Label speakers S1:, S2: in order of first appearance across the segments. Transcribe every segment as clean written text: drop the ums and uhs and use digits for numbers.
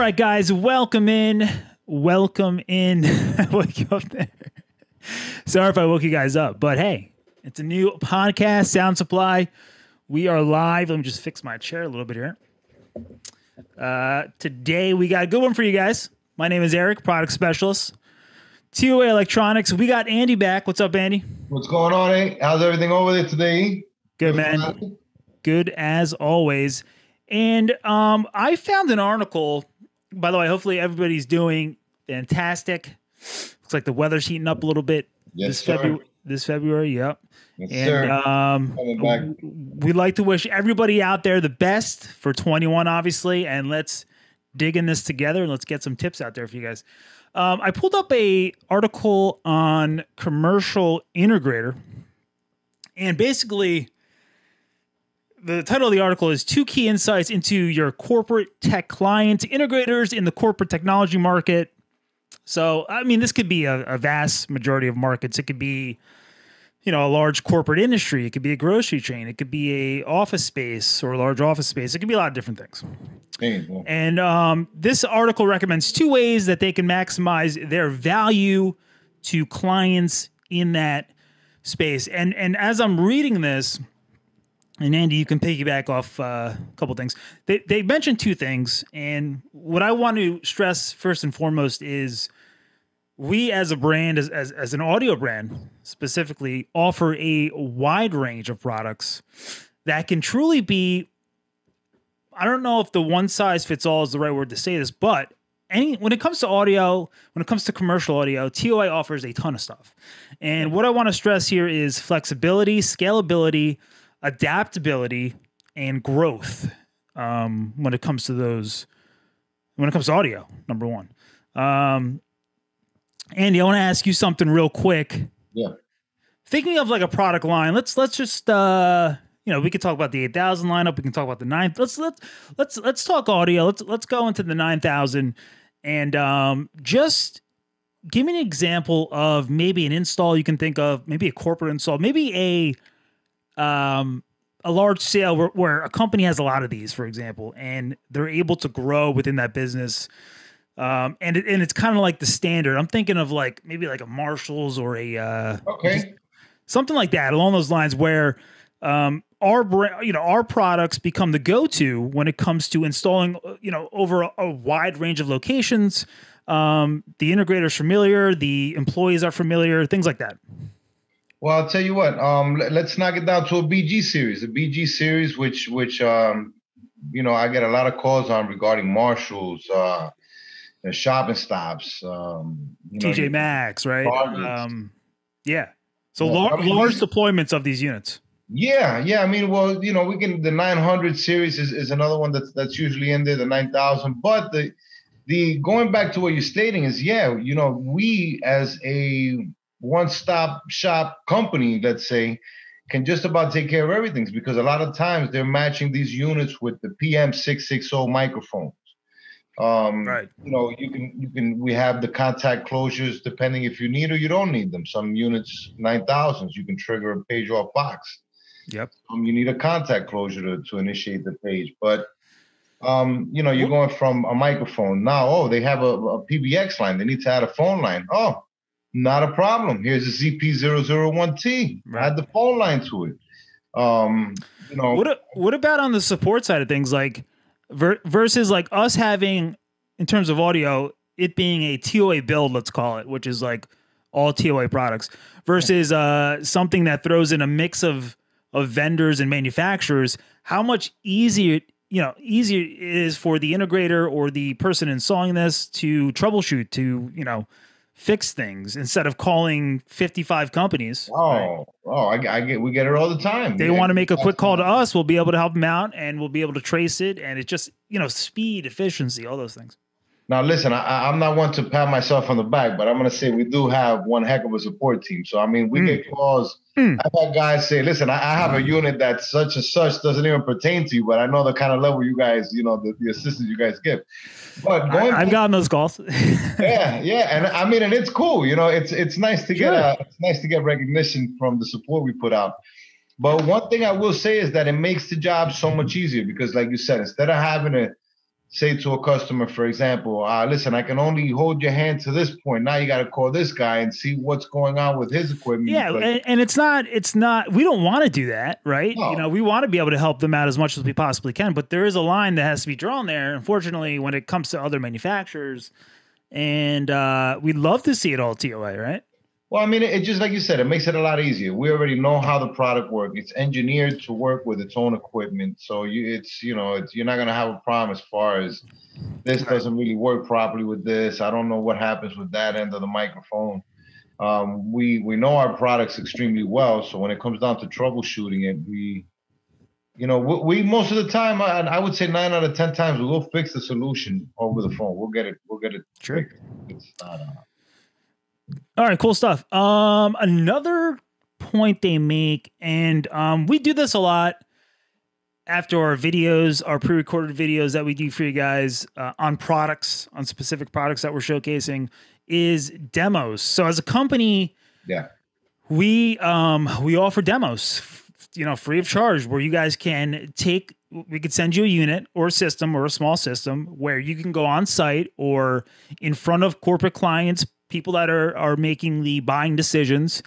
S1: right, guys, welcome in. Welcome in. Wake you up there. Sorry if I woke you guys up, but hey, it's a new podcast, Sound Supply. We are live. Let me just fix my chair a little bit here. Today, we got a good one for you guys. My name is Eric, product specialist. TOA Electronics. We got Andy back. What's up, Andy?
S2: What's going on, eh? How's everything over there today?
S1: Good, man. Good as always. And I found an article. By the way, hopefully everybody's doing fantastic. Looks like the weather's heating up a little bit this February. Yep.
S2: Yes,
S1: and
S2: sir.
S1: We'd like to wish everybody out there the best for 21, obviously. And let's dig in this together and let's get some tips out there for you guys. I pulled up a article on Commercial Integrator, and basically the title of the article is 2 Key Insights into Your Corporate Tech Client Integrators in the Corporate Technology Market. So, I mean, this could be a vast majority of markets. It could be, a large corporate industry. It could be a grocery chain. It could be a office space or a large office space. It could be a lot of different things. And this article recommends 2 ways that they can maximize their value to clients in that space. And as I'm reading this, and Andy, you can piggyback off a couple things. They mentioned 2 things, and what I want to stress first and foremost is we as a brand, as an audio brand specifically, offer a wide range of products that can truly be, I don't know if the one size fits all is the right word to say this, but when it comes to audio, when it comes to commercial audio, TOA offers a ton of stuff. And what I want to stress here is flexibility, scalability, adaptability, and growth when it comes to audio, number one. Andy, I want to ask you something real quick.
S2: Yeah.
S1: Thinking of like a product line, let's just we could talk about the 8000 lineup. We can talk about the 9. Let's talk audio. Let's go into the 9000 and just give me an example of maybe an install you can think of, maybe a corporate install, maybe a large sale where a company has a lot of these, for example, and they're able to grow within that business. And it's kind of like the standard. I'm thinking of maybe a Marshalls or something like that along those lines where our products become the go-to when it comes to installing, over a wide range of locations. The integrator's familiar, the employees are familiar, things like that.
S2: Well, I'll tell you what. Let's knock it down to a BG series. A BG series, which I get a lot of calls on regarding Marshalls, shopping stops,
S1: TJ Maxx, right? Yeah. So large deployments of these units.
S2: Yeah. I mean, well, we can. The 900 series is another one that's usually in there. The 9000, but the going back to what you're stating is, we as a one-stop shop company, let's say, can just about take care of everything, because a lot of times they're matching these units with the PM660 microphones.
S1: Right.
S2: We have the contact closures depending if you need or you don't need them. Some units, 9000s, you can trigger a page off box.
S1: Yep.
S2: You need a contact closure to initiate the page. But, you're going from a microphone. Now, they have a PBX line. They need to add a phone line. Oh, not a problem. Here's a ZP001T.
S1: Right.
S2: Add the phone line to it.
S1: What about on the support side of things, versus us having, in terms of audio, it being a TOA build, let's call it, which is all TOA products, versus something that throws in a mix of vendors and manufacturers? How much easier it is for the integrator or the person installing this to troubleshoot, to fix things instead of calling 55 companies.
S2: I get, we get it all the time.
S1: They want to make a quick call to us. We'll be able to help them out, and we'll be able to trace it. And it just, speed, efficiency, all those things.
S2: Now, listen, I'm not one to pat myself on the back, but I'm going to say we do have one heck of a support team. So, I mean, we get calls. I've had guys say, listen, I have a unit that such and such doesn't even pertain to you, but I know the kind of level you guys, the assistance you guys give. But
S1: I've gotten those calls.
S2: yeah. And I mean, and it's cool. It's nice to get recognition from the support we put out. But one thing I will say is that it makes the job so much easier because, like you said, instead of having to say to a customer, for example, listen, I can only hold your hand to this point. Now you got to call this guy and see what's going on with his equipment.
S1: Yeah, and it's not. We don't want to do that, right?
S2: No.
S1: We want to be able to help them out as much as we possibly can, but there is a line that has to be drawn there. Unfortunately, when it comes to other manufacturers, and we'd love to see it all TOA, right?
S2: Well, I mean, it just like you said, it makes it a lot easier. We already know how the product works. It's engineered to work with its own equipment, so you're not gonna have a problem as far as this doesn't really work properly with this. I don't know what happens with that end of the microphone. We know our products extremely well, so when it comes down to troubleshooting it, we most of the time, I would say 9 out of 10 times, we will fix the solution over the phone. We'll get it.
S1: Sure.
S2: Fixed. It's not.
S1: All right, cool stuff. Another point they make, and we do this a lot after our videos, our pre-recorded videos that we do for you guys on specific products that we're showcasing, is demos. So as a company, we offer demos, free of charge, where you guys can we could send you a unit or a system or a small system where you can go on site or in front of corporate clients, people that are making the buying decisions,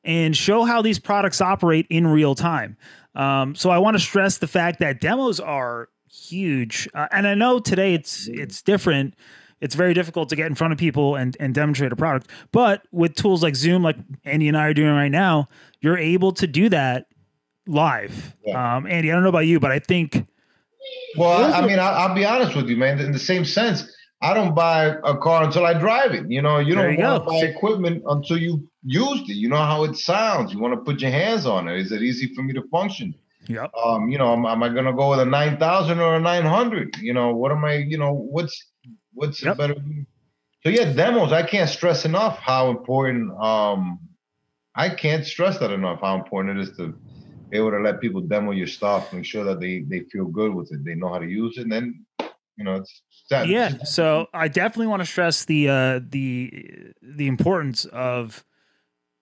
S1: and show how these products operate in real time. So I want to stress the fact that demos are huge. And I know today it's different. It's very difficult to get in front of people and demonstrate a product. But with tools like Zoom, like Andy and I are doing right now, you're able to do that live. Yeah. Andy, I don't know about you, but I think...
S2: Well, I mean, I'll be honest with you, man. In the same sense, I don't buy a car until I drive it. You don't want to buy equipment until you used it. You know how it sounds. You want to put your hands on it. Is it easy for me to function?
S1: Yep.
S2: Am I going to go with a 9,000 or a 900? What am I? What's a better? So yeah, demos. I can't stress enough how important. I can't stress that enough how important it is to be able to let people demo your stuff. Make sure that they feel good with it. They know how to use it, and then it's sad.
S1: Yeah. So I definitely want to stress the importance of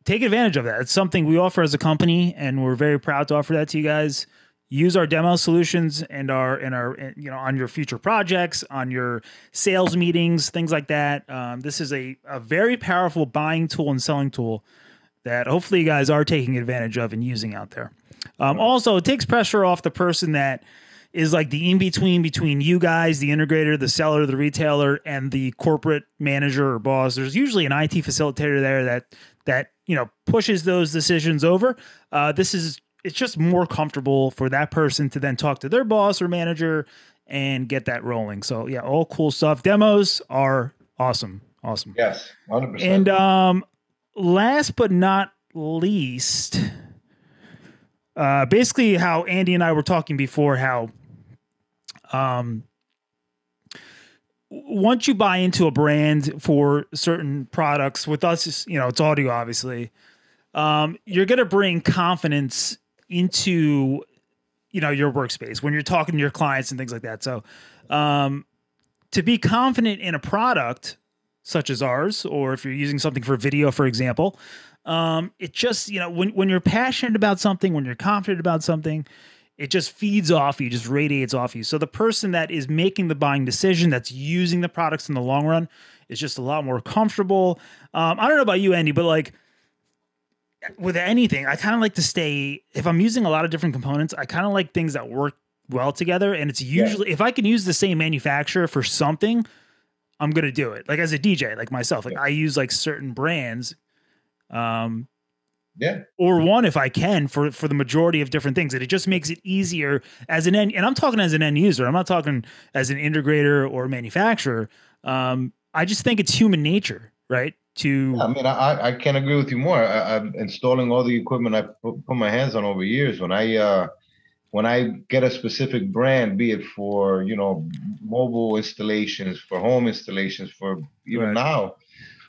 S1: taking advantage of that. It's something we offer as a company, and we're very proud to offer that to you guys. Use our demo solutions and on your future projects, on your sales meetings, things like that. This is a very powerful buying tool and selling tool that hopefully you guys are taking advantage of and using out there. Also, it takes pressure off the person that is like the in-between you guys, the integrator, the seller, the retailer, and the corporate manager or boss. There's usually an IT facilitator there that pushes those decisions over. It's just more comfortable for that person to then talk to their boss or manager and get that rolling. So yeah, all cool stuff. Demos are awesome. Awesome.
S2: Yes, 100%.
S1: And last but not least, basically how Andy and I were talking before, how once you buy into a brand for certain products, with us, it's audio, obviously, you're going to bring confidence into, your workspace when you're talking to your clients and things like that. So, to be confident in a product such as ours, or if you're using something for video, for example, it just, when you're passionate about something, when you're confident about something, it just feeds off you, just radiates off you. So the person that is making the buying decision, that's using the products in the long run, is just a lot more comfortable. I don't know about you, Andy, but like with anything, I kind of like to stay, if I'm using a lot of different components, I kind of like things that work well together. And it's usually, if I can use the same manufacturer for something, I'm going to do it. Like as a DJ, like myself, like I use like certain brands, or one if I can for the majority of different things. And it just makes it easier as an end. And I'm talking as an end user. I'm not talking as an integrator or manufacturer. I just think it's human nature, right?
S2: I can't agree with you more. I'm installing all the equipment I put my hands on over years. When I get a specific brand, be it for mobile installations, for home installations, for even now,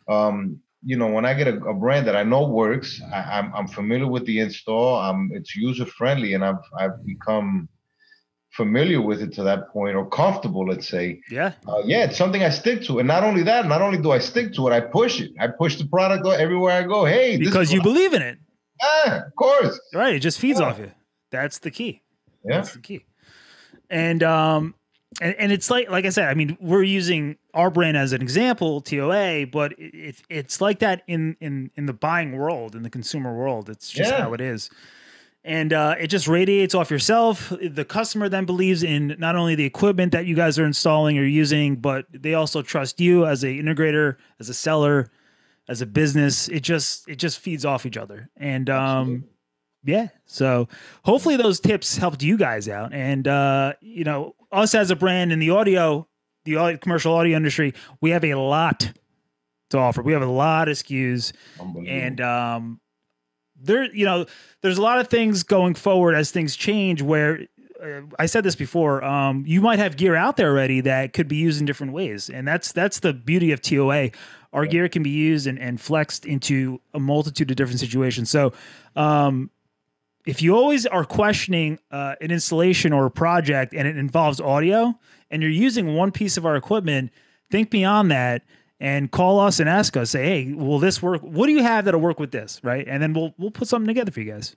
S2: when I get a brand that I know works, I'm familiar with the install. It's user friendly, and I've become familiar with it to that point, or comfortable, let's say. It's something I stick to. And not only that, not only do I stick to it, I push it. I push the product everywhere I go. Hey,
S1: because you believe in it.
S2: Yeah, of course.
S1: Right. It just feeds off you. That's the key.
S2: Yeah.
S1: That's the key. And And it's like I said, I mean, we're using our brand as an example, TOA, but it's like that in the buying world, in the consumer world. It's just how it is. And it just radiates off yourself. The customer then believes in not only the equipment that you guys are installing or using, but they also trust you as an integrator, as a seller, as a business. It just feeds off each other. And yeah, so hopefully those tips helped you guys out. And you know, us as a brand in the commercial audio industry, we have a lot to offer. We have a lot of SKUs, and there's a lot of things going forward as things change where I said this before, you might have gear out there already that could be used in different ways. And that's the beauty of TOA. Our gear can be used and flexed into a multitude of different situations. So if you always are questioning an installation or a project and it involves audio and you're using one piece of our equipment, think beyond that. And call us and ask us, say, hey, will this work? What do you have that'll work with this, right? And then we'll put something together for you guys.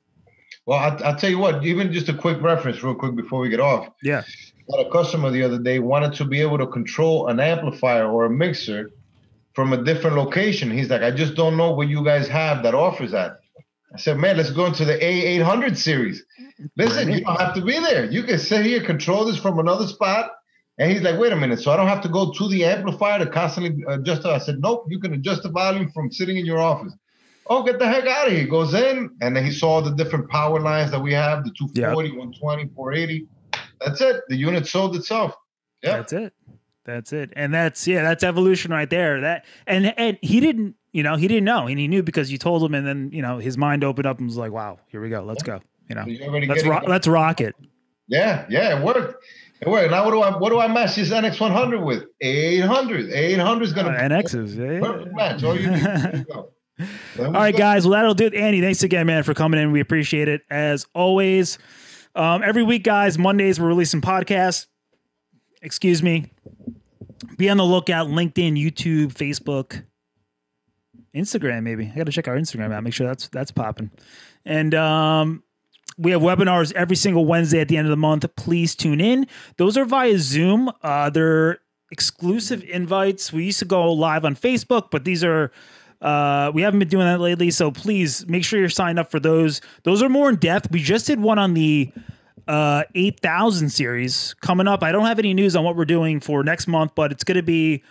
S2: Well, I'll tell you what, even just a quick reference real quick before we get off.
S1: Yeah.
S2: I had a customer the other day wanted to be able to control an amplifier or a mixer from a different location. He's like, I just don't know what you guys have that offers that. I said, man, let's go into the A800 series. Listen, you don't have to be there. You can sit here, control this from another spot. And he's like, wait a minute, so I don't have to go to the amplifier to constantly adjust it. I said, nope, you can adjust the volume from sitting in your office. Oh, get the heck out of here. He goes in, and then he saw the different power lines that we have, the 240, 120, 480. That's it. The unit sold itself. Yeah.
S1: That's it. And that's evolution right there. That and he didn't know. And he knew because you told him, and then, his mind opened up and was like, wow, here we go. Let's go. Let's rock it.
S2: Yeah, it worked. Now what do I match this NX100 with? 800. 800 is gonna
S1: NXs.
S2: Perfect match. All you need. There you go.
S1: All right, guys. Well, that'll do it. Andy, thanks again, man, for coming in. We appreciate it as always. Every week, guys, Mondays we're releasing podcasts. Excuse me. Be on the lookout. LinkedIn, YouTube, Facebook, Instagram. Maybe I got to check our Instagram out. Make sure that's popping. And we have webinars every single Wednesday at the end of the month. Please tune in. Those are via Zoom. They're exclusive invites. We used to go live on Facebook, but these are, we haven't been doing that lately. So please make sure you're signed up for those. Those are more in depth. We just did one on the 8,000 series coming up. I don't have any news on what we're doing for next month, but it's going to be,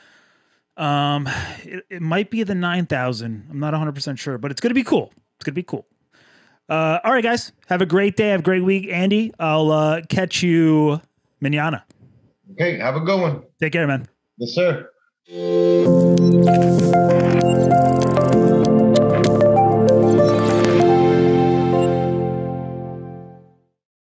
S1: it might be the 9,000. I'm not 100% sure, but it's going to be cool. It's going to be cool. All right, guys. Have a great day. Have a great week. Andy, I'll catch you mañana.
S2: Okay, have a good one.
S1: Take care, man.
S2: Yes, sir.